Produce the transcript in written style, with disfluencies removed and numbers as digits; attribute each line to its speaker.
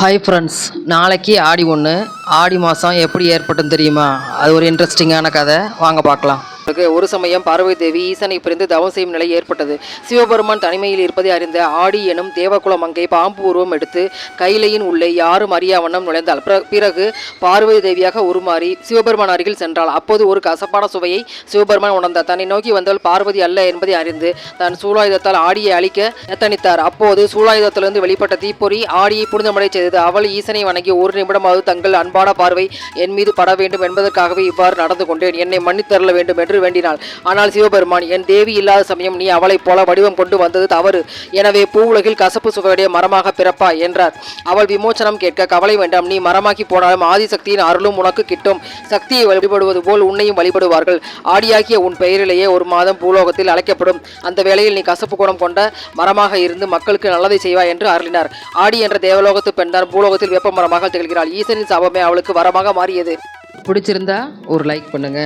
Speaker 1: Hi friends, நாளைக்கு ஆடி 1. ஆடி மாதம் எப்படி ஏற்பட்டுன்னு தெரியுமா? அது ஒரு இன்ட்ரெஸ்டிங்கான கதை, வாங்க பார்க்கலாம். ஒரு சமயம் பார்வதி தேவி ஈசனை பிரிந்து தவம் செய்யும் நிலை ஏற்பட்டது. சிவபெருமான் தனிமையில் இருப்பதை அறிந்த ஆடி எனும் தேவகுல மங்கை பாம்பு உருவம் எடுத்து கைலையின் உள்ளே யாரும் அறியாவண்ணம் நுழைந்தாள். பிறகு பார்வதி தேவியாக உருமாறி சிவபெருமான் அருகில் சென்றாள். அப்போது ஒரு கசப்பான சுவையை சிவபெருமான் உணர்ந்தார். தன்னை நோக்கி வந்தவள் பார்வதி அல்ல என்பதை அறிந்து தன் சூலாயுதத்தால் ஆடியை அழிக்க எத்தனித்தார். அப்போது சூலாயுதத்திலிருந்து வெளிப்பட்ட தீப்பொறி ஆடியை புனிதமடை செய்தது. அவள் ஈசனை வணங்கி, ஒரு நிமிடமாவது தங்கள் அன்பான பார்வை என் மீது பட வேண்டும் என்பதற்காகவே இவ்வாறு நடந்து கொண்டேன், என்னை மன்னித்தரல வேண்டும் என்று வேண்டினாள். ஆனால் சிவபெருமான், என் தேவி இல்லாத சமயம் நீ அவளைப் போல வடிவம் கொண்டு வந்தது தவறு. எனவே பூவுலகில் கசப்பு சுவையுடைய மரமாக பிறப்பா என்றார். அவள் விமோச்சனம் கேட்க, கவலை வேண்டாம், நீ மரமாக்கி போனாலும் ஆதிசக்தியின் அருளும் உனக்கு கிட்டும். சக்தியை வழிபடுவது போல் உன்னையும் வழிபடுவார்கள். ஆடியாக்கிய உன் பெயரிலேயே ஒரு மாதம் பூலோகத்தில் அழைக்கப்படும். அந்த வேளையில் நீ கசப்பு குணம் கொண்ட மரமாக இருந்து மக்களுக்கு நல்லதை செய்வாய் என்று அருளினார். ஆடி என்ற தேவலோகத்து பெண்தான் பூலோகத்தில் வேப்ப மரமாக திகழ்கிறாள். ஈசனின் சாபமே அவளுக்கு வரமாக மாறியது. பிடிச்சிருந்தா ஒரு லைக் பண்ணுங்க.